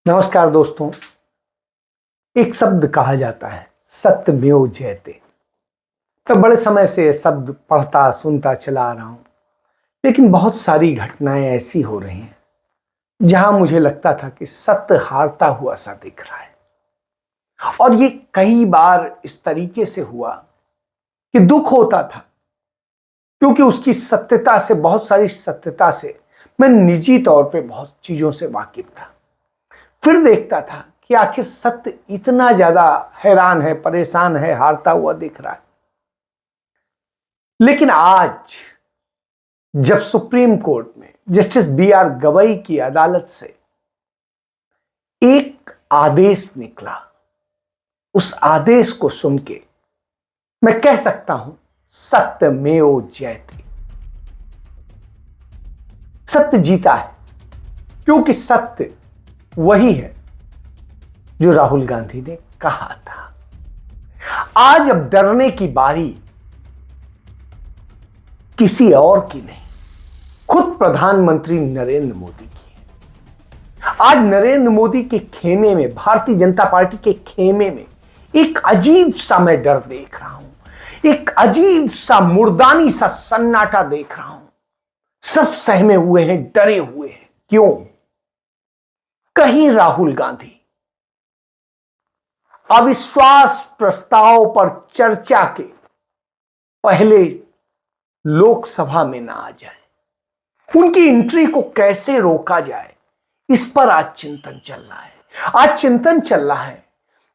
नमस्कार दोस्तों। एक शब्द कहा जाता है सत्यमेव जयते। मैं बड़े समय से ये शब्द पढ़ता सुनता चला आ रहा हूं, लेकिन बहुत सारी घटनाएं ऐसी हो रही हैं जहां मुझे लगता था कि सत्य हारता हुआ सा दिख रहा है। और ये कई बार इस तरीके से हुआ कि दुख होता था, क्योंकि उसकी सत्यता से, बहुत सारी सत्यता से मैं निजी तौर पे बहुत चीजों से वाकिफ था। फिर देखता था कि आखिर सत्य इतना ज्यादा हैरान है, परेशान है, हारता हुआ दिख रहा है। लेकिन आज जब सुप्रीम कोर्ट में जस्टिस B.R. गवई की अदालत से एक आदेश निकला, उस आदेश को सुन के मैं कह सकता हूं सत्यमेव जयते। सत्य जीता है, क्योंकि सत्य वही है जो राहुल गांधी ने कहा था। आज अब डरने की बारी किसी और की नहीं, खुद प्रधानमंत्री नरेंद्र मोदी की है। आज नरेंद्र मोदी के खेमे में, भारतीय जनता पार्टी के खेमे में एक अजीब सा मैं डर देख रहा हूं, एक अजीब सा मुर्दानी सा सन्नाटा देख रहा हूं। सब सहमे हुए हैं, डरे हुए हैं। क्यों? कहीं राहुल गांधी अविश्वास प्रस्ताव पर चर्चा के पहले लोकसभा में ना आ जाए, उनकी एंट्री को कैसे रोका जाए, इस पर आज चिंतन चल रहा है। आज चिंतन चल रहा है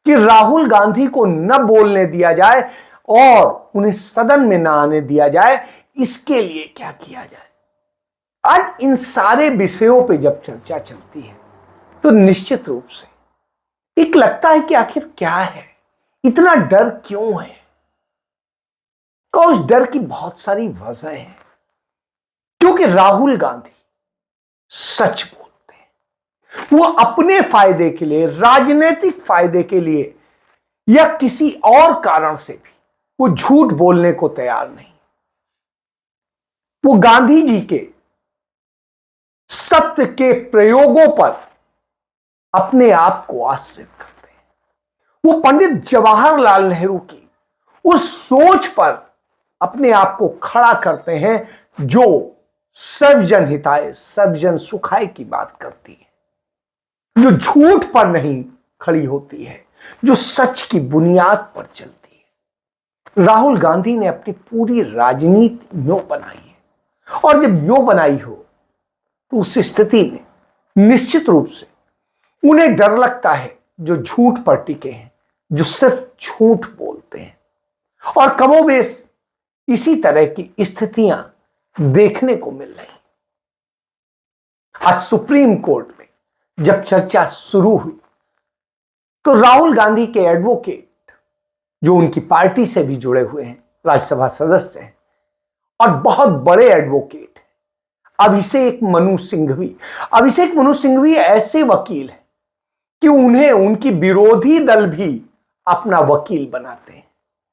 कि राहुल गांधी को न बोलने दिया जाए और उन्हें सदन में ना आने दिया जाए, इसके लिए क्या किया जाए। आज इन सारे विषयों पे जब चर्चा चलती है तो निश्चित रूप से एक लगता है कि आखिर क्या है, इतना डर क्यों है। तो उस डर की बहुत सारी वजह है, क्योंकि राहुल गांधी सच बोलते हैं। वो अपने फायदे के लिए, राजनीतिक फायदे के लिए या किसी और कारण से भी वो झूठ बोलने को तैयार नहीं। वो गांधी जी के सत्य के प्रयोगों पर अपने आप को आश्रित करते हैं। वो पंडित जवाहरलाल नेहरू की उस सोच पर अपने आप को खड़ा करते हैं जो सर्वजन हिताय सर्वजन सुखाय की बात करती है, जो झूठ पर नहीं खड़ी होती है, जो सच की बुनियाद पर चलती है। राहुल गांधी ने अपनी पूरी राजनीति यूं बनाई है, और जब यूं बनाई हो तो उस स्थिति में निश्चित रूप से उन्हें डर लगता है जो झूठ पर टिके हैं, जो सिर्फ झूठ बोलते हैं। और कमोबेश इसी तरह की स्थितियां देखने को मिल रही। आज सुप्रीम कोर्ट में जब चर्चा शुरू हुई तो राहुल गांधी के एडवोकेट, जो उनकी पार्टी से भी जुड़े हुए हैं, राज्यसभा सदस्य हैं और बहुत बड़े एडवोकेट, अभिषेक मनु सिंघवी ऐसे वकील हैं कि उन्हें उनकी विरोधी दल भी अपना वकील बनाते हैं।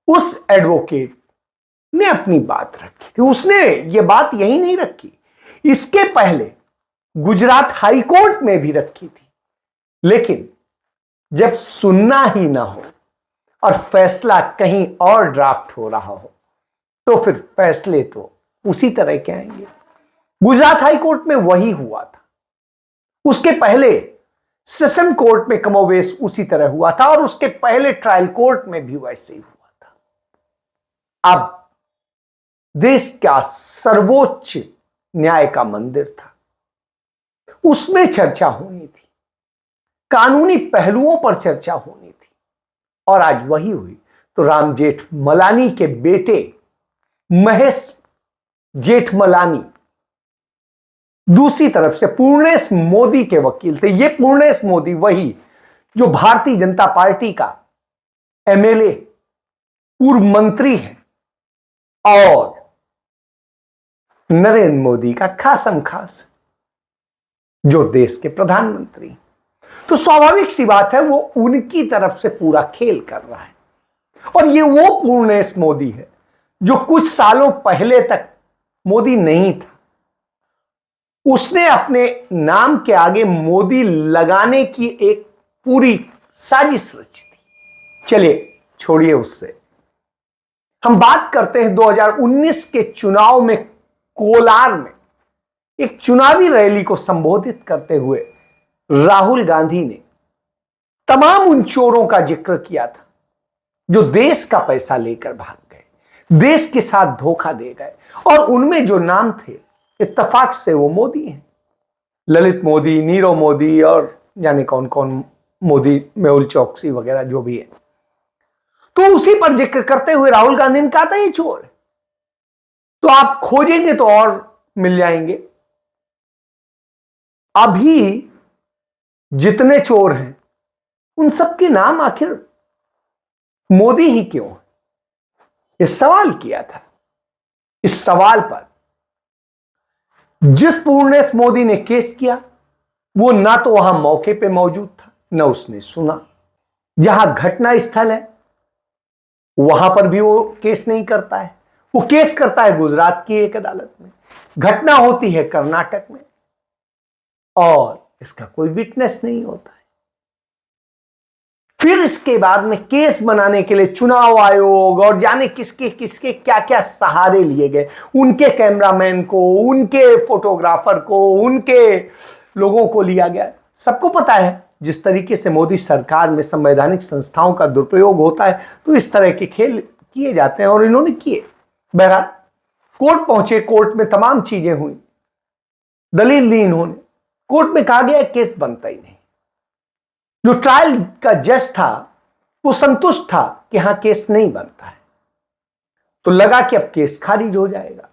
उस एडवोकेट ने अपनी बात रखी थी। उसने ये बात यही नहीं रखी, इसके पहले गुजरात हाई कोर्ट में भी रखी थी। लेकिन जब सुनना ही ना हो और फैसला कहीं और ड्राफ्ट हो रहा हो, तो फिर फैसले तो उसी तरह के आएंगे। गुजरात हाई कोर्ट में वही हुआ था। उसके पहले सेशन कोर्ट में कमोबेश उसी तरह हुआ था, और उसके पहले ट्रायल कोर्ट में भी वैसे ही हुआ था। अब देश का सर्वोच्च न्याय का मंदिर था, उसमें चर्चा होनी थी, कानूनी पहलुओं पर चर्चा होनी थी, और आज वही हुई तो राम जेठमलानी के बेटे महेश जेठमलानी दूसरी तरफ से पूर्णेश मोदी के वकील थे। ये पूर्णेश मोदी वही जो भारतीय जनता पार्टी का MLA, पूर्व मंत्री है और नरेंद्र मोदी का खासम खास, जो देश के प्रधानमंत्री। तो स्वाभाविक सी बात है वो उनकी तरफ से पूरा खेल कर रहा है। और ये वो पूर्णेश मोदी है जो कुछ सालों पहले तक मोदी नहीं था, उसने अपने नाम के आगे मोदी लगाने की एक पूरी साजिश रची थी। चलिए छोड़िए उससे, हम बात करते हैं 2019 के चुनाव में कोलार में एक चुनावी रैली को संबोधित करते हुए राहुल गांधी ने तमाम उन चोरों का जिक्र किया था जो देश का पैसा लेकर भाग गए, देश के साथ धोखा दे गए, और उनमें जो नाम थे इत्तेफाक से वो मोदी हैं, ललित मोदी, नीरव मोदी और जाने कौन कौन मोदी, मेहुल चौकसी वगैरह जो भी है। तो उसी पर जिक्र करते हुए राहुल गांधी ने कहा था ये चोर है, तो आप खोजेंगे तो और मिल जाएंगे। अभी जितने चोर हैं उन सबके नाम आखिर मोदी ही क्यों? ये सवाल किया था। इस सवाल पर जिस पूर्णेश मोदी ने केस किया वो ना तो वहां मौके पे मौजूद था, ना उसने सुना। जहां घटना स्थल है वहां पर भी वो केस नहीं करता है, वो केस करता है गुजरात की एक अदालत में, घटना होती है कर्नाटक में, और इसका कोई विटनेस नहीं होता है। फिर इसके बाद में केस बनाने के लिए चुनाव आयोग और जाने किसके किसके क्या क्या सहारे लिए गए, उनके कैमरामैन को, उनके फोटोग्राफर को, उनके लोगों को लिया गया। सबको पता है जिस तरीके से मोदी सरकार में संवैधानिक संस्थाओं का दुरुपयोग होता है तो इस तरह के खेल किए जाते हैं, और इन्होंने किए। बहरहाल कोर्ट पहुंचे, कोर्ट में तमाम चीजें हुई, दलील दी इन्होंने। कोर्ट में कहा गया केस बनता ही नहीं। जो ट्रायल का जज था वो संतुष्ट था कि हां केस नहीं बनता है, तो लगा कि अब केस खारिज हो जाएगा।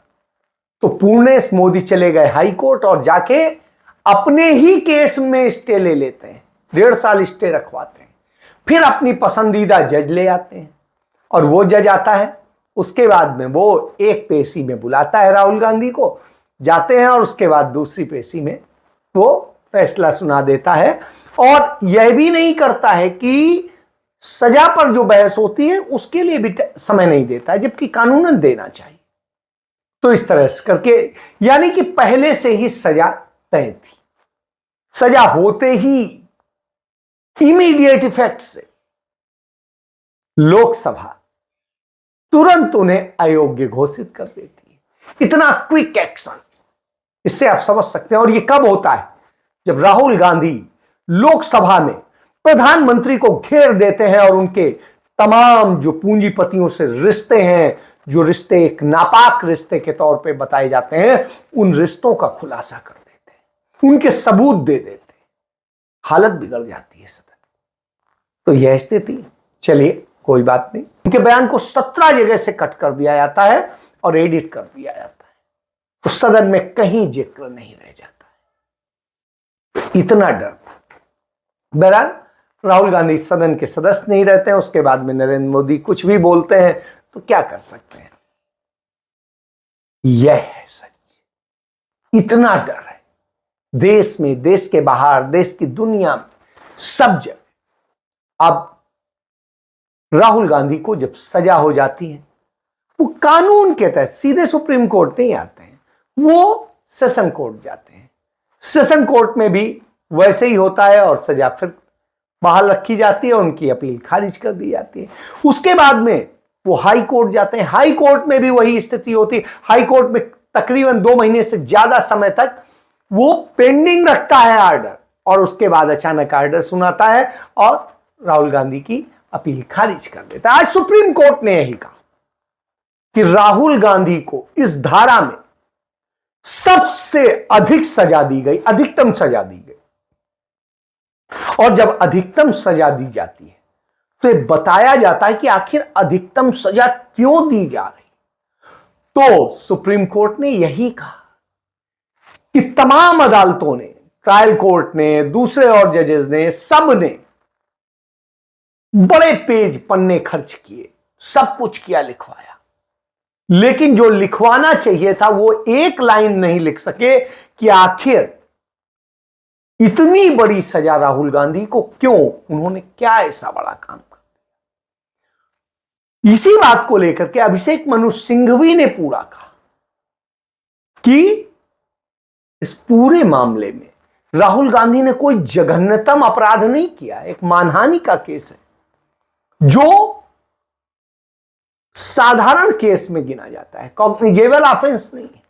तो पूर्णेश मोदी चले गए हाई कोर्ट और जाके अपने ही केस में स्टे ले लेते हैं, 1.5 साल स्टे रखवाते हैं, फिर अपनी पसंदीदा जज ले आते हैं, और वो जज आता है, उसके बाद में वो एक पेशी में बुलाता है राहुल गांधी को, जाते हैं, और उसके बाद दूसरी पेशी में वो फैसला सुना देता है। और यह भी नहीं करता है कि सजा पर जो बहस होती है उसके लिए भी समय नहीं देता है, जबकि कानूनन देना चाहिए। तो इस तरह से करके, यानी कि पहले से ही सजा तय थी, सजा होते ही इमीडिएट इफेक्ट से लोकसभा तुरंत उन्हें अयोग्य घोषित कर देती है। इतना क्विक एक्शन, इससे आप समझ सकते हैं। और यह कब होता है? जब राहुल गांधी लोकसभा में प्रधानमंत्री को घेर देते हैं और उनके तमाम जो पूंजीपतियों से रिश्ते हैं, जो रिश्ते एक नापाक रिश्ते के तौर पे बताए जाते हैं, उन रिश्तों का खुलासा कर देते हैं, उनके सबूत दे देते हैं, हालत बिगड़ जाती है सदन। तो यह स्थिति, चलिए कोई बात नहीं, उनके बयान को 17 जगह से कट कर दिया जाता है और एडिट कर दिया जाता है, तो सदन में कहीं जिक्र नहीं रह जाता है। इतना डर था। बहरहाल राहुल गांधी सदन के सदस्य नहीं रहते हैं, उसके बाद में नरेंद्र मोदी कुछ भी बोलते हैं तो क्या कर सकते हैं। यह है सच। इतना डर है देश में, देश के बाहर, देश की दुनिया में, सब जगह। अब राहुल गांधी को जब सजा हो जाती है, वो कानून के तहत सीधे सुप्रीम कोर्ट नहीं आते हैं, वो सेशन कोर्ट जाते हैं। सेशन कोर्ट में भी वैसे ही होता है और सजा फिर बहाल रखी जाती है, उनकी अपील खारिज कर दी जाती है। उसके बाद में वो हाई कोर्ट जाते हैं, हाई कोर्ट में भी वही स्थिति होती है। हाई कोर्ट में तकरीबन 2 महीने से ज्यादा समय तक वो पेंडिंग रखता है आर्डर, और उसके बाद अचानक आर्डर सुनाता है और राहुल गांधी की अपील खारिज कर देता है। आज सुप्रीम कोर्ट ने यही कहा कि राहुल गांधी को इस धारा में सबसे अधिक सजा दी गई, अधिकतम सजा दी गई। और जब अधिकतम सजा दी जाती है तो यह बताया जाता है कि आखिर अधिकतम सजा क्यों दी जा रही। तो सुप्रीम कोर्ट ने यही कहा कि तमाम अदालतों ने, ट्रायल कोर्ट ने, दूसरे और जजेस ने, सब ने बड़े पेज पन्ने खर्च किए, सब कुछ किया, लिखवाया, लेकिन जो लिखवाना चाहिए था वो एक लाइन नहीं लिख सके कि आखिर इतनी बड़ी सजा राहुल गांधी को क्यों, उन्होंने क्या ऐसा बड़ा काम कर दिया। इसी बात को लेकर के अभिषेक मनु सिंघवी ने पूरा कहा कि इस पूरे मामले में राहुल गांधी ने कोई जघन्यतम अपराध नहीं किया। एक मानहानि का केस है जो साधारण केस में गिना जाता है, कॉग्निजेबल ऑफेंस नहीं है,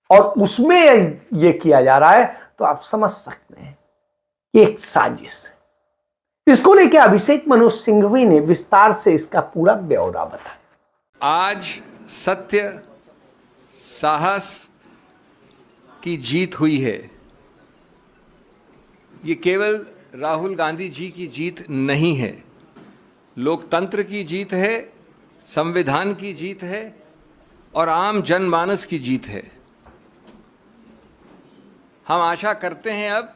और उसमें यह किया जा रहा है, तो आप समझ सकते हैं कि एक साजिश है। इसको लेकर अभिषेक मनु सिंघवी ने विस्तार से इसका पूरा ब्यौरा बताया। आज सत्य साहस की जीत हुई है। ये केवल राहुल गांधी जी की जीत नहीं है, लोकतंत्र की जीत है, संविधान की जीत है और आम जनमानस की जीत है। हम आशा करते हैं अब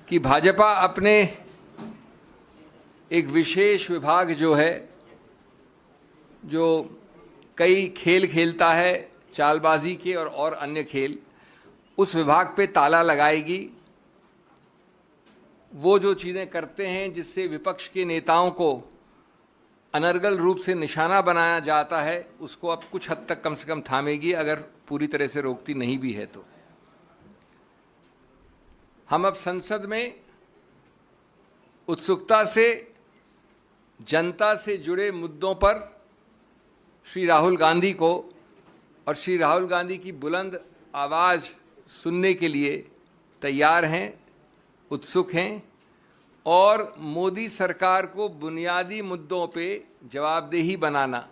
कि भाजपा अपने एक विशेष विभाग जो है, जो कई खेल खेलता है, चालबाजी के और अन्य खेल, उस विभाग पे ताला लगाएगी। वो जो चीज़ें करते हैं जिससे विपक्ष के नेताओं को अनर्गल रूप से निशाना बनाया जाता है, उसको अब कुछ हद तक कम से कम थामेगी, अगर पूरी तरह से रोकती नहीं भी है तो। हम अब संसद में उत्सुकता से जनता से जुड़े मुद्दों पर श्री राहुल गांधी को और श्री राहुल गांधी की बुलंद आवाज़ सुनने के लिए तैयार हैं, उत्सुक हैं, और मोदी सरकार को बुनियादी मुद्दों पे जवाबदेही बनाना,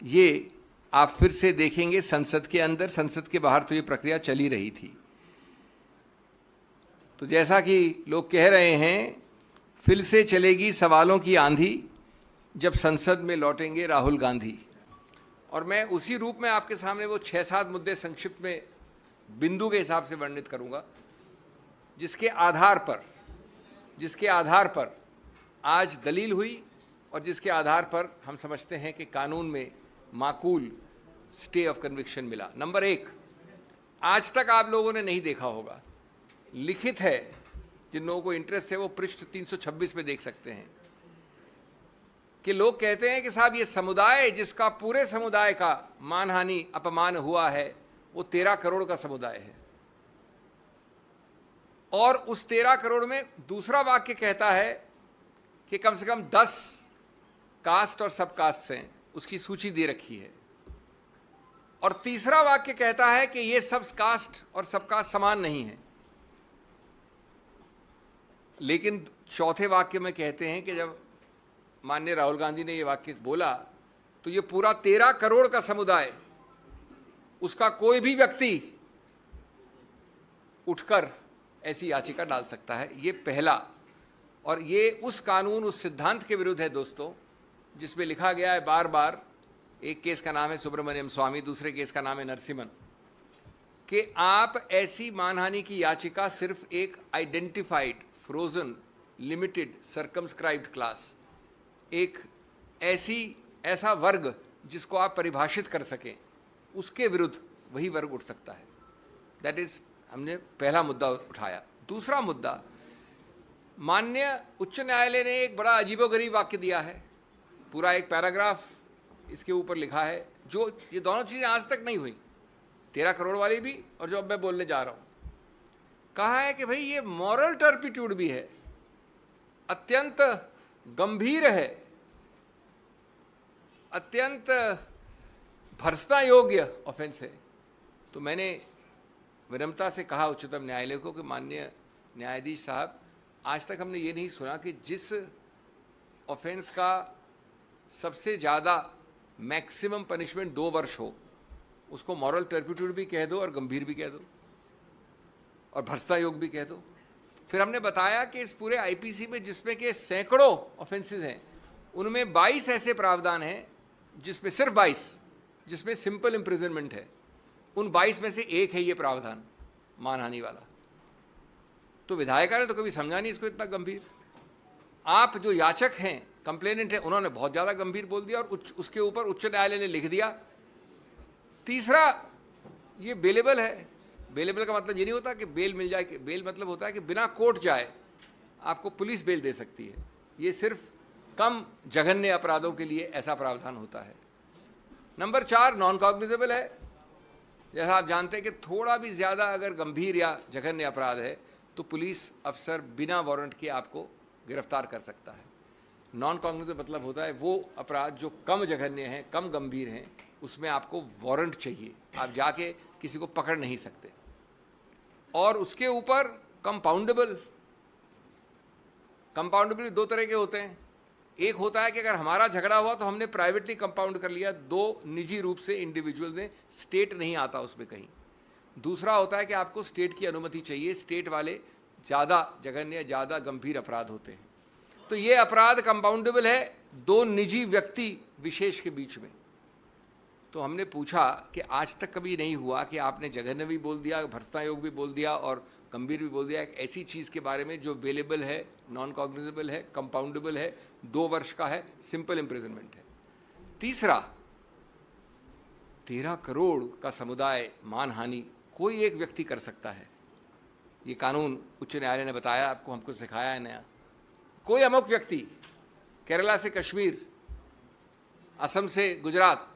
ये आप फिर से देखेंगे संसद के अंदर। संसद के बाहर तो ये प्रक्रिया चली रही थी। तो जैसा कि लोग कह रहे हैं, फिर से चलेगी सवालों की आंधी जब संसद में लौटेंगे राहुल गांधी। और मैं उसी रूप में आपके सामने वो 6-7 मुद्दे संक्षिप्त में बिंदु के हिसाब से वर्णित करूंगा, जिसके आधार पर आज दलील हुई और जिसके आधार पर हम समझते हैं कि कानून में माकूल स्टे ऑफ कन्विक्शन मिला। नंबर 1, आज तक आप लोगों ने नहीं देखा होगा, लिखित है, जिन लोगों को इंटरेस्ट है वो पृष्ठ 326 में देख सकते हैं, कि लोग कहते हैं कि साहब ये समुदाय जिसका पूरे समुदाय का मानहानि अपमान हुआ है वो 13 करोड़ का समुदाय है, और उस 13 करोड़ में दूसरा वाक्य कहता है कि कम से कम 10 कास्ट और सब कास्ट हैं, उसकी सूची दे रखी है, और तीसरा वाक्य कहता है कि ये सब कास्ट और सब कास्ट समान नहीं है। लेकिन चौथे वाक्य में कहते हैं कि जब माननीय राहुल गांधी ने ये वाक्य बोला तो ये पूरा 13 करोड़ का समुदाय, उसका कोई भी व्यक्ति उठकर ऐसी याचिका डाल सकता है। ये पहला, और ये उस कानून, उस सिद्धांत के विरुद्ध है दोस्तों, जिसमें लिखा गया है बार बार, एक केस का नाम है सुब्रमण्यम स्वामी, दूसरे केस का नाम है नरसिम्हन, कि आप ऐसी मानहानि की याचिका सिर्फ एक identified, frozen, limited, circumscribed class, एक ऐसा वर्ग जिसको आप परिभाषित कर सकें, उसके विरुद्ध वही वर्ग उठ सकता है। दैट इज, हमने पहला मुद्दा उठाया। दूसरा मुद्दा, माननीय उच्च न्यायालय ने एक बड़ा अजीबोगरीब वाक्य दिया है, पूरा एक पैराग्राफ इसके ऊपर लिखा है, जो ये दोनों चीज़ें आज तक नहीं हुई, 13 करोड़ वाली भी और जो अब मैं बोलने जा रहा हूँ। कहा है कि भाई ये मॉरल टर्पिट्यूड भी है, अत्यंत गंभीर है, अत्यंत भर्त्सना योग्य ऑफेंस है। तो मैंने विनम्रता से कहा उच्चतम न्यायालय को कि माननीय न्यायाधीश साहब, आज तक हमने ये नहीं सुना कि जिस ऑफेंस का सबसे ज़्यादा मैक्सिमम पनिशमेंट 2 वर्ष हो, उसको मॉरल टर्पिट्यूड भी कह दो और गंभीर भी कह दो और भर्त्सना योग्य भी कह दो। फिर हमने बताया कि इस पूरे आईपीसी में, जिसमें के सैकड़ों ऑफेंसेस हैं, उनमें 22 ऐसे प्रावधान हैं जिसमें सिर्फ 22 जिसमें सिंपल इम्प्रिजनमेंट है। उन 22 में से एक है ये प्रावधान मानहानि वाला। तो विधायिका ने तो कभी समझा नहीं इसको इतना गंभीर। आप जो याचक हैं, कंप्लेनेंट हैं, उन्होंने बहुत ज़्यादा गंभीर बोल दिया और उसके ऊपर उच्च न्यायालय ने लिख दिया। तीसरा, ये बेलेबल है। बेलेबल का मतलब ये नहीं होता कि बेल मिल जाए, बेल मतलब होता है कि बिना कोर्ट जाए आपको पुलिस बेल दे सकती है। ये सिर्फ कम जघन्य अपराधों के लिए ऐसा प्रावधान होता है। नंबर 4, नॉन कॉग्निजेबल है। जैसा आप जानते हैं कि थोड़ा भी ज़्यादा अगर गंभीर या जघन्य अपराध है तो पुलिस अफसर बिना वारंट के आपको गिरफ्तार कर सकता है। नॉन कॉग्निटिव मतलब होता है वो अपराध जो कम जघन्य हैं, कम गंभीर हैं, उसमें आपको वारंट चाहिए, आप जाके किसी को पकड़ नहीं सकते। और उसके ऊपर कंपाउंडेबल दो तरह के होते हैं। एक होता है कि अगर हमारा झगड़ा हुआ तो हमने प्राइवेटली कंपाउंड कर लिया, दो निजी रूप से इंडिविजुअल ने, स्टेट नहीं आता उसमें कहीं। दूसरा होता है कि आपको स्टेट की अनुमति चाहिए, स्टेट वाले ज़्यादा जघन्य, ज़्यादा गंभीर अपराध होते हैं। तो ये अपराध कंपाउंडेबल है दो निजी व्यक्ति विशेष के बीच में। तो हमने पूछा कि आज तक कभी नहीं हुआ कि आपने जघन्य भी बोल दिया, भर्सना योग भी बोल दिया और गंभीर भी बोल दिया, एक ऐसी चीज़ के बारे में जो अवेलेबल है, नॉन कॉग्निजेबल है, कंपाउंडेबल है, 2 वर्ष का है, सिंपल इम्प्रिजनमेंट है। तीसरा, 13 करोड़ का समुदाय मानहानि कोई एक व्यक्ति कर सकता है। ये कानून उच्च न्यायालय ने बताया आपको, हमको सिखाया है नया। कोई अमुक व्यक्ति, केरला से कश्मीर, असम से गुजरात,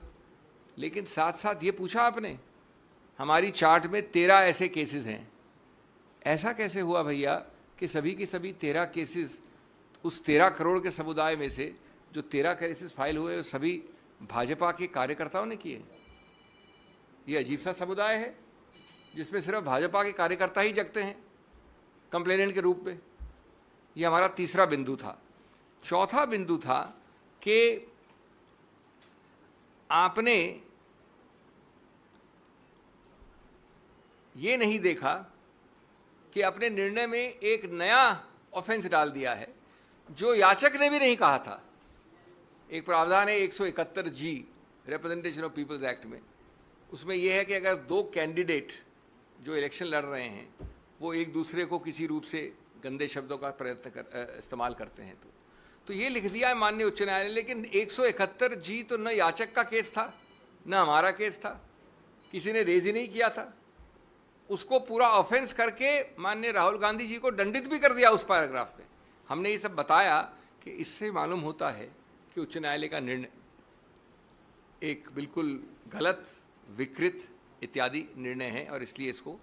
लेकिन साथ साथ ये पूछा आपने, हमारी चार्ट में 13 ऐसे केसेस हैं। ऐसा कैसे हुआ भैया कि सभी के सभी 13 केसेस उस 13 करोड़ के समुदाय में से जो 13 केसेस फाइल हुए वो सभी भाजपा के कार्यकर्ताओं ने किए? ये अजीब सा समुदाय है जिसमें सिर्फ भाजपा के कार्यकर्ता ही जगते हैं कंप्लेनेंट के रूप में। ये हमारा तीसरा बिंदु था। चौथा बिंदु था कि आपने ये नहीं देखा कि अपने निर्णय में एक नया ऑफेंस डाल दिया है जो याचक ने भी नहीं कहा था। एक प्रावधान है 171G representation of peoples act में, उसमें यह है कि अगर 2 कैंडिडेट जो इलेक्शन लड़ रहे हैं वो एक दूसरे को किसी रूप से गंदे शब्दों का इस्तेमाल करते हैं तो ये लिख दिया है माननीय उच्च न्यायालय। लेकिन 171G तो न याचक का केस था न हमारा केस था, किसी ने रेज ही नहीं किया था। उसको पूरा ऑफेंस करके माननीय राहुल गांधी जी को दंडित भी कर दिया उस पैराग्राफ पे। हमने ये सब बताया कि इससे मालूम होता है कि उच्च न्यायालय का निर्णय एक बिल्कुल गलत, विकृत इत्यादि निर्णय है और इसलिए इसको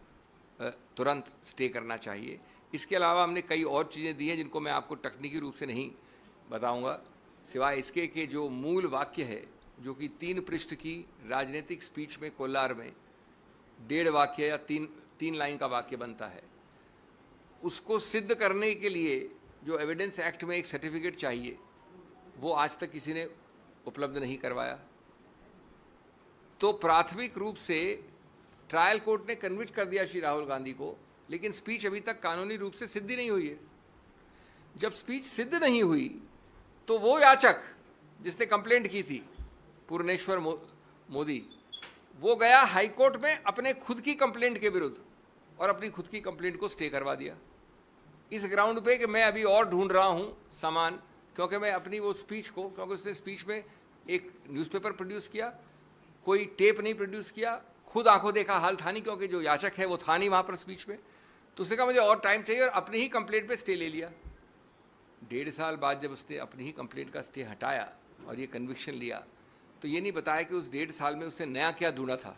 तुरंत स्टे करना चाहिए। इसके अलावा हमने कई और चीज़ें दी हैं जिनको मैं आपको तकनीकी रूप से नहीं बताऊंगा, सिवाय इसके कि जो मूल वाक्य है जो कि 3 पृष्ठ की राजनीतिक स्पीच में कोलार में 1.5 वाक्य या 3 लाइन का वाक्य बनता है, उसको सिद्ध करने के लिए जो एविडेंस एक्ट में एक सर्टिफिकेट चाहिए वो आज तक किसी ने उपलब्ध नहीं करवाया। तो प्राथमिक रूप से ट्रायल कोर्ट ने कन्विक्ट कर दिया श्री राहुल गांधी को, लेकिन स्पीच अभी तक कानूनी रूप से सिद्ध नहीं हुई है। जब स्पीच सिद्ध नहीं हुई तो वो याचक जिसने कंप्लेंट की थी, पूर्णेश्वर मोदी, वो गया हाई कोर्ट में अपने खुद की कंप्लेंट के विरुद्ध और अपनी खुद की कंप्लेंट को स्टे करवा दिया इस ग्राउंड पे कि मैं अभी और ढूंढ रहा हूं सामान, क्योंकि मैं अपनी वो स्पीच को, क्योंकि उसने स्पीच में एक न्यूज़पेपर प्रोड्यूस किया, कोई टेप नहीं प्रोड्यूस किया, खुद आंखों देखा हाल था नहीं क्योंकि जो याचक है वो था नहीं वहाँ पर स्पीच में, तो उसने कहा मुझे और टाइम चाहिए और अपनी ही कंप्लेंट पे स्टे ले लिया। 1.5 साल बाद जब उसने अपनी ही कंप्लेंट का स्टे हटाया और ये कन्विक्शन लिया तो ये नहीं बताया कि उस 1.5 साल में उसने नया क्या ढूंढा था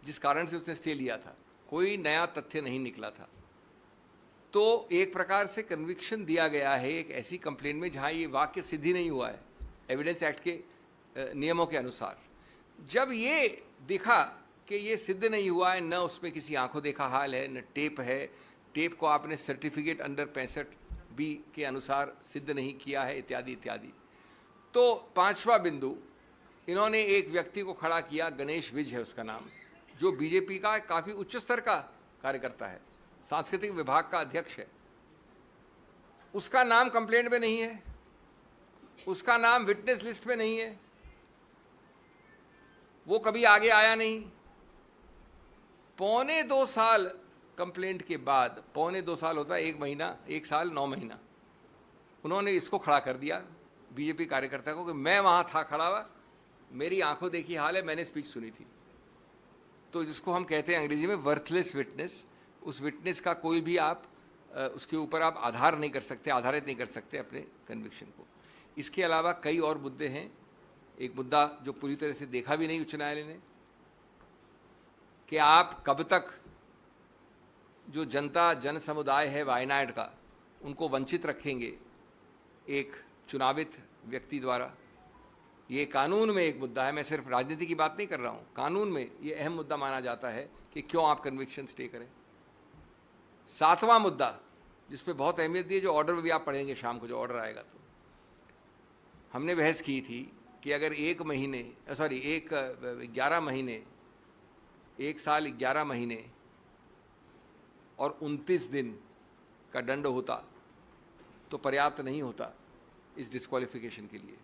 जिस कारण से उसने स्टे लिया था। कोई नया तथ्य नहीं निकला था। तो एक प्रकार से कन्विक्शन दिया गया है एक ऐसी कंप्लेंट में जहाँ ये वाक्य सिद्ध ही नहीं हुआ है एविडेंस एक्ट के नियमों के अनुसार। जब ये दिखा कि ये सिद्ध नहीं हुआ है, न उसमें किसी आंखों देखा हाल है, न टेप है, टेप को आपने सर्टिफिकेट अंडर 65B के अनुसार सिद्ध नहीं किया है, इत्यादि इत्यादि। तो 5वां बिंदु, इन्होंने एक व्यक्ति को खड़ा किया, गणेश विज है उसका नाम, जो बीजेपी का काफ़ी उच्च स्तर का कार्यकर्ता है, सांस्कृतिक विभाग का अध्यक्ष है। उसका नाम कंप्लेंट में नहीं है, उसका नाम विटनेस लिस्ट में नहीं है, वो कभी आगे आया नहीं। 1.25 साल कंप्लेंट के बाद, 1.25 साल होता है 1 महीना, 1 साल 9 महीना, उन्होंने इसको खड़ा कर दिया बीजेपी कार्यकर्ता को कि मैं वहाँ था खड़ा हुआ, मेरी आंखों देखी हाल है, मैंने स्पीच सुनी थी। तो जिसको हम कहते हैं अंग्रेजी में वर्थलेस विटनेस, उस विटनेस का कोई भी आप उसके ऊपर आप आधार नहीं कर सकते, आधारित नहीं कर सकते अपने कन्विक्शन को। इसके अलावा कई और मुद्दे हैं। एक मुद्दा जो पूरी तरह से देखा भी नहीं उच्च न्यायालय ने, कि आप कब तक जो जनता जन समुदाय है वायनाड का, उनको वंचित रखेंगे एक चुनावित व्यक्ति द्वारा। ये कानून में एक मुद्दा है, मैं सिर्फ राजनीति की बात नहीं कर रहा हूँ, कानून में ये अहम मुद्दा माना जाता है कि क्यों आप कन्विक्शन स्टे करें। 7वां मुद्दा जिस पे बहुत अहमियत दी है, जो ऑर्डर में भी आप पढ़ेंगे शाम को, जो ऑर्डर आएगा, तो हमने बहस की थी कि अगर 11 महीने, 1 साल 11 महीने और 29 दिन का दंड होता तो पर्याप्त नहीं होता इस डिस्क्वालिफिकेशन के लिए।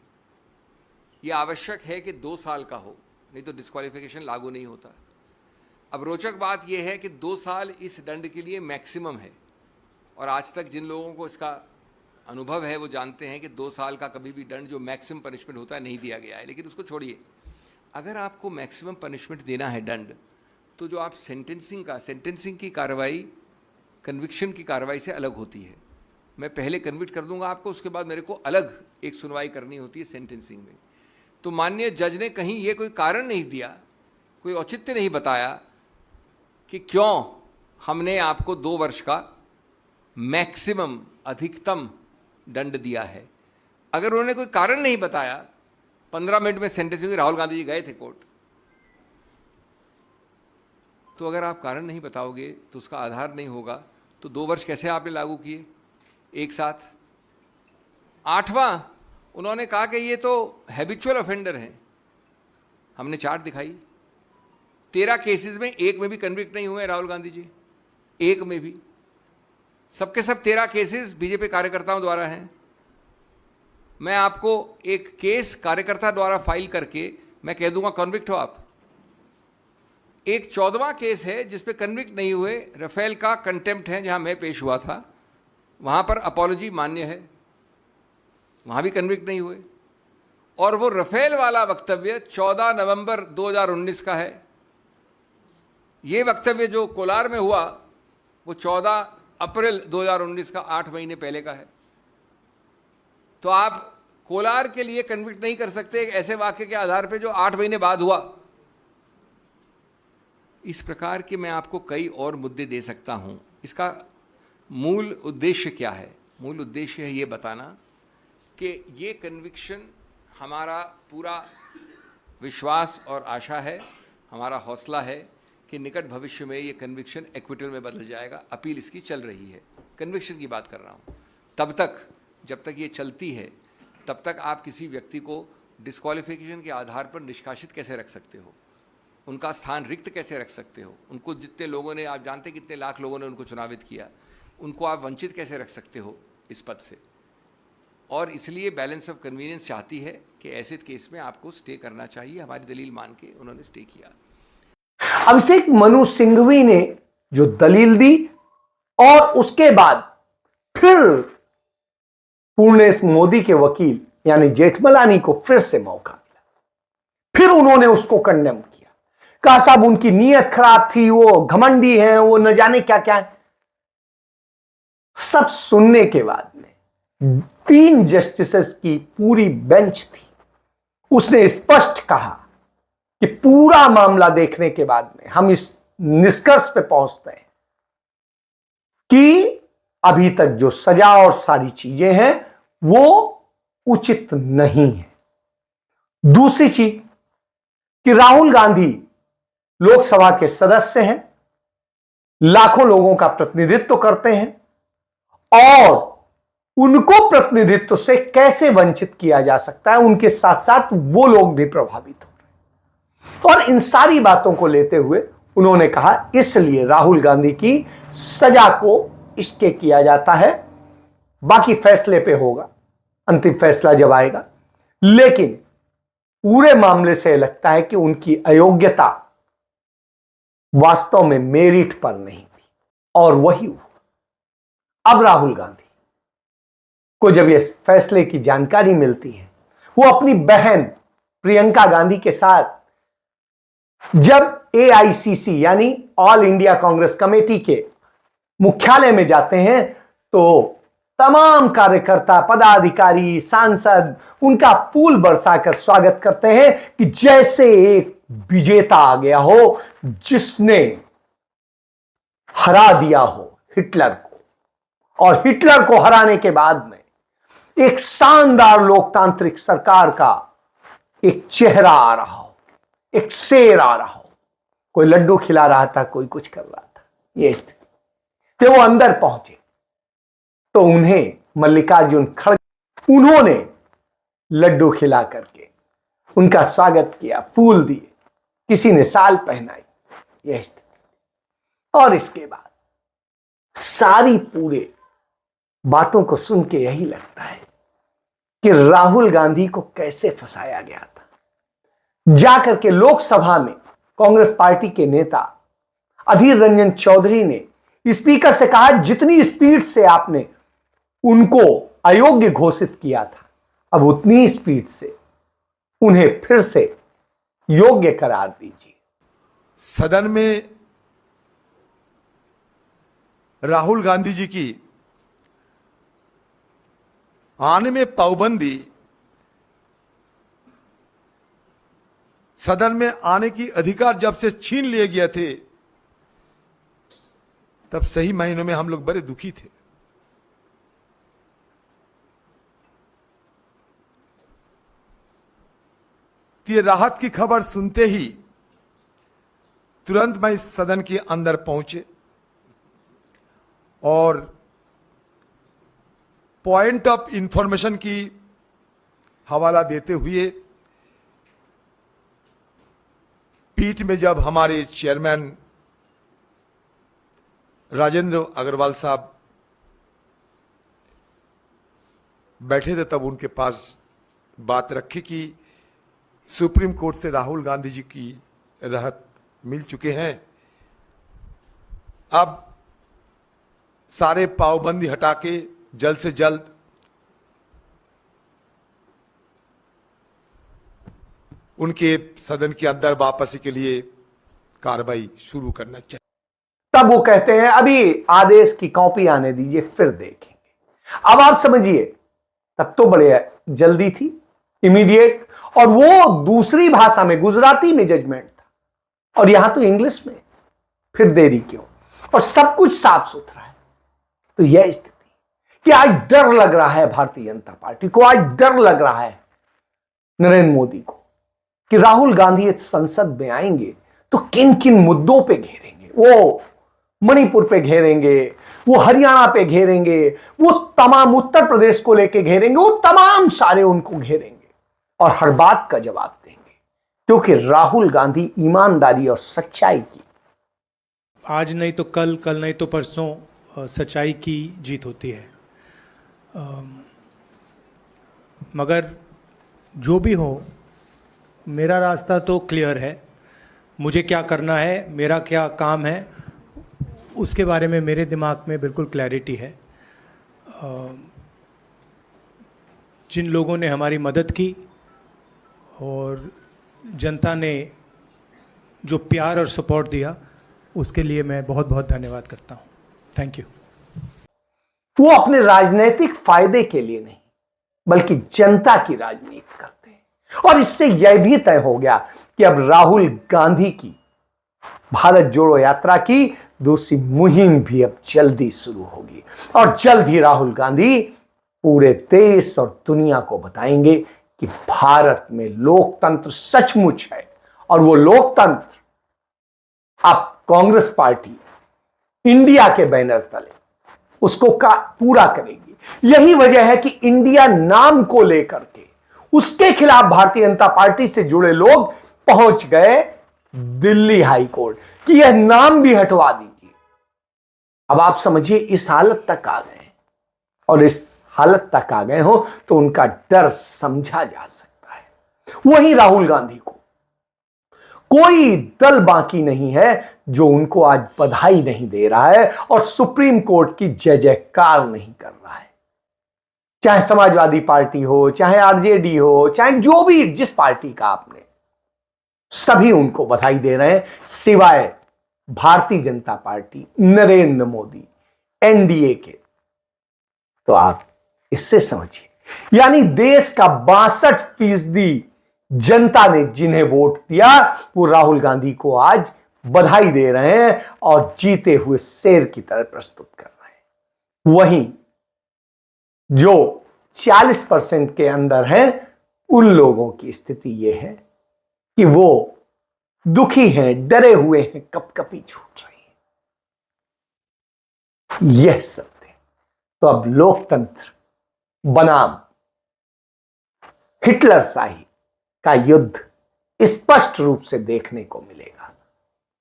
ये आवश्यक है कि 2 साल का हो, नहीं तो डिस्क्वालिफिकेशन लागू नहीं होता। अब रोचक बात यह है कि 2 साल इस दंड के लिए मैक्सिमम है, और आज तक जिन लोगों को इसका अनुभव है वो जानते हैं कि 2 साल का कभी भी दंड जो मैक्सिमम पनिशमेंट होता है नहीं दिया गया है। लेकिन उसको छोड़िए, अगर आपको मैक्सिमम पनिशमेंट देना है दंड, तो जो आप सेंटेंसिंग की कार्रवाई कन्विक्शन की कार्रवाई से अलग होती है। मैं पहले कन्विक्ट कर दूंगा आपको, उसके बाद मेरे को अलग एक सुनवाई करनी होती है सेंटेंसिंग में। तो माननीय जज ने कहीं ये कोई कारण नहीं दिया, कोई औचित्य नहीं बताया कि क्यों हमने आपको 2 वर्ष का मैक्सिमम अधिकतम दंड दिया है। अगर उन्होंने कोई कारण नहीं बताया, 15 मिनट में सेंटेंसिंग, राहुल गांधी जी गए थे कोर्ट, तो अगर आप कारण नहीं बताओगे तो उसका आधार नहीं होगा, तो 2 वर्ष कैसे आपने लागू किए एक साथ। 8वां, उन्होंने कहा कि ये तो हैबिचुअल ऑफेंडर हैं। हमने चार्ट दिखाई, 13 केसेस में 1 में भी कन्विक्ट नहीं हुए राहुल गांधी जी, 1 में भी। सबके सब 13 केसेस बीजेपी कार्यकर्ताओं द्वारा हैं। मैं आपको एक केस कार्यकर्ता द्वारा फाइल करके मैं कह दूंगा कन्विक्ट हो आप। एक 14वां केस है जिस पे कन्विक्ट नहीं हुए, राफेल का कंटेम्प्ट है, जहां मैं पेश हुआ था, वहां पर अपॉलॉजी मान्य है, वहां भी कन्विक्ट नहीं हुए। और वो राफेल वाला वक्तव्य 14 नवंबर 2019 का है। ये वक्तव्य जो कोलार में हुआ वो 14 अप्रैल 2019 का, 8 महीने पहले का है। तो आप कोलार के लिए कन्विक्ट नहीं कर सकते एक ऐसे वाक्य के आधार पे जो 8 महीने बाद हुआ। इस प्रकार के मैं आपको कई और मुद्दे दे सकता हूं। इसका मूल उद्देश्य क्या है? मूल उद्देश्य है ये बताना कि ये कन्विक्शन हमारा पूरा विश्वास और आशा है, हमारा हौसला है कि निकट भविष्य में ये कन्विक्शन एक्विटल में बदल जाएगा। अपील इसकी चल रही है, कन्विक्शन की बात कर रहा हूँ। तब तक, जब तक ये चलती है, तब तक आप किसी व्यक्ति को डिस्क्वालिफिकेशन के आधार पर निष्कासित कैसे रख सकते हो, उनका स्थान रिक्त कैसे रख सकते हो, उनको जितने लोगों ने, आप जानते कितने लाख लोगों ने उनको चुनावित किया, उनको आप वंचित कैसे रख सकते हो इस पद से। और इसलिए बैलेंस ऑफ कन्वीनियंस चाहती है कि ऐसे केस में आपको स्टे करना चाहिए। हमारी दलील मान के उन्होंने स्टे किया। अभिषेक मनु सिंघवी ने जो दलील दी, और उसके बाद फिर पूर्णेश मोदी के वकील यानी जेठमलानी को फिर से मौका मिला, फिर उन्होंने उसको कंडेम किया, कहा साहब उनकी नीयत खराब थी, वो घमंडी हैं, वो न जाने क्या क्या है। सब सुनने के बाद में 3 जस्टिसेस की पूरी बेंच थी, उसने स्पष्ट कहा कि पूरा मामला देखने के बाद में हम इस निष्कर्ष पे पहुंचते हैं कि अभी तक जो सजा और सारी चीजें हैं वो उचित नहीं है। दूसरी चीज कि राहुल गांधी लोकसभा के सदस्य हैं, लाखों लोगों का प्रतिनिधित्व करते हैं, और उनको प्रतिनिधित्व से कैसे वंचित किया जा सकता है, उनके साथ साथ वो लोग भी प्रभावित हो रहे हैं। और इन सारी बातों को लेते हुए उन्होंने कहा इसलिए राहुल गांधी की सजा को स्टे किया जाता है, बाकी फैसले पे होगा, अंतिम फैसला जब आएगा। लेकिन पूरे मामले से लगता है कि उनकी अयोग्यता वास्तव में मेरिट पर नहीं थी, और वही हुआ। अब राहुल गांधी को जब यह फैसले की जानकारी मिलती है, वो अपनी बहन प्रियंका गांधी के साथ जब AICC यानी ऑल इंडिया कांग्रेस कमेटी के मुख्यालय में जाते हैं, तो तमाम कार्यकर्ता, पदाधिकारी, सांसद उनका फूल बरसाकर स्वागत करते हैं कि जैसे एक विजेता आ गया हो, जिसने हरा दिया हो हिटलर को, और हिटलर को हराने के बाद में एक शानदार लोकतांत्रिक सरकार का एक चेहरा आ रहा हो, एक शेर आ रहा हो। कोई लड्डू खिला रहा था, कोई कुछ कर रहा था। यह स्थिति। जब वो अंदर पहुंचे तो उन्हें मल्लिकार्जुन खड़गे, उन्होंने लड्डू खिला करके उनका स्वागत किया, फूल दिए, किसी ने शाल पहनाई। यह स्थिति। और इसके बाद सारी पूरे बातों को सुन के यही लगता है कि राहुल गांधी को कैसे फंसाया गया था। जाकर के लोकसभा में कांग्रेस पार्टी के नेता अधीर रंजन चौधरी ने स्पीकर से कहा, जितनी स्पीड से आपने उनको अयोग्य घोषित किया था, अब उतनी स्पीड से उन्हें फिर से योग्य करार दीजिए। सदन में राहुल गांधी जी की आने में पाबंदी, सदन में आने की अधिकार जब से छीन लिए गए थे, तब सही महीनों में हम लोग बड़े दुखी थे। ये राहत की खबर सुनते ही तुरंत मैं इस सदन के अंदर पहुंचे और पॉइंट ऑफ इंफॉर्मेशन की हवाला देते हुए पीठ में जब हमारे चेयरमैन राजेंद्र अग्रवाल साहब बैठे थे, तब उनके पास बात रखी कि सुप्रीम कोर्ट से राहुल गांधी जी की राहत मिल चुके हैं, अब सारे पाबंदी हटा के जल्द से जल्द उनके सदन के अंदर वापसी के लिए कार्रवाई शुरू करना चाहिए। तब वो कहते हैं, अभी आदेश की कॉपी आने दीजिए, फिर देखेंगे। अब आप समझिए, तब तो बड़े जल्दी थी, इमीडिएट, और वो दूसरी भाषा में, गुजराती में जजमेंट था, और यहां तो इंग्लिश में। फिर देरी क्यों? और सब कुछ साफ सुथरा है। तो यह स्थिति कि आज डर लग रहा है भारतीय जनता पार्टी को, आज डर लग रहा है नरेंद्र मोदी को कि राहुल गांधी संसद में आएंगे तो किन किन मुद्दों पे घेरेंगे। वो मणिपुर पे घेरेंगे, वो हरियाणा पे घेरेंगे, वो तमाम उत्तर प्रदेश को लेके घेरेंगे, वो तमाम सारे उनको घेरेंगे और हर बात का जवाब देंगे, क्योंकि राहुल गांधी ईमानदारी और सच्चाई की, आज नहीं तो कल, कल नहीं तो परसों सच्चाई की जीत होती है। मगर जो भी हो, मेरा रास्ता तो क्लियर है। मुझे क्या करना है, मेरा क्या काम है, उसके बारे में मेरे दिमाग में बिल्कुल क्लैरिटी है। जिन लोगों ने हमारी मदद की और जनता ने जो प्यार और सपोर्ट दिया, उसके लिए मैं बहुत बहुत धन्यवाद करता हूँ। Thank you. वो अपने राजनीतिक फायदे के लिए नहीं, बल्कि जनता की राजनीति करते हैं। और इससे यह भी तय हो गया कि अब राहुल गांधी की भारत जोड़ो यात्रा की दूसरी मुहिम भी अब जल्दी शुरू होगी, और जल्द ही राहुल गांधी पूरे देश और दुनिया को बताएंगे कि भारत में लोकतंत्र सचमुच है, और वो लोकतंत्र अब कांग्रेस पार्टी इंडिया के बैनर तले उसको पूरा करेगी। यही वजह है कि इंडिया नाम को लेकर के उसके खिलाफ भारतीय जनता पार्टी से जुड़े लोग पहुंच गए दिल्ली हाई कोर्ट कि यह नाम भी हटवा दीजिए। अब आप समझिए, इस हालत तक आ गए, और इस हालत तक आ गए हो तो उनका डर समझा जा सकता है। वहीं राहुल गांधी को कोई दल बाकी नहीं है जो उनको आज बधाई नहीं दे रहा है और सुप्रीम कोर्ट की जय जयकार नहीं कर रहा है। चाहे समाजवादी पार्टी हो, चाहे आरजेडी हो, चाहे जो भी, जिस पार्टी का आपने, सभी उनको बधाई दे रहे हैं, सिवाय भारतीय जनता पार्टी, नरेंद्र मोदी, एनडीए के। तो आप इससे समझिए, यानी देश का 62% जनता ने जिन्हें वोट दिया वो राहुल गांधी को आज बधाई दे रहे हैं और जीते हुए शेर की तरह प्रस्तुत कर रहे हैं। वहीं जो 40% के अंदर हैं उन लोगों की स्थिति यह है कि वो दुखी हैं, डरे हुए हैं, कपकपी छूट रही है। यह सत्य तो अब लोकतंत्र बनाम हिटलरशाही का युद्ध स्पष्ट रूप से देखने को मिलेगा।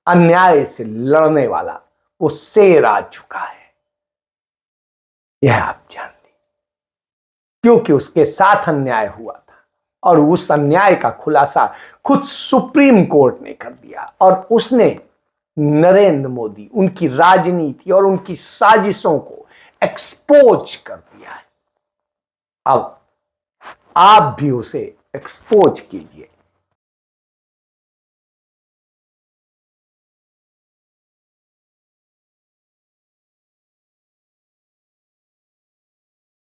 अन्याय से लड़ने वाला वो शेर आ चुका है, यह आप जान लीजिए, क्योंकि उसके साथ अन्याय हुआ था और उस अन्याय का खुलासा खुद सुप्रीम कोर्ट ने कर दिया और उसने नरेंद्र मोदी, उनकी राजनीति और उनकी साजिशों को एक्सपोज कर दिया है। अब आप भी उसे एक्सपोज कीजिए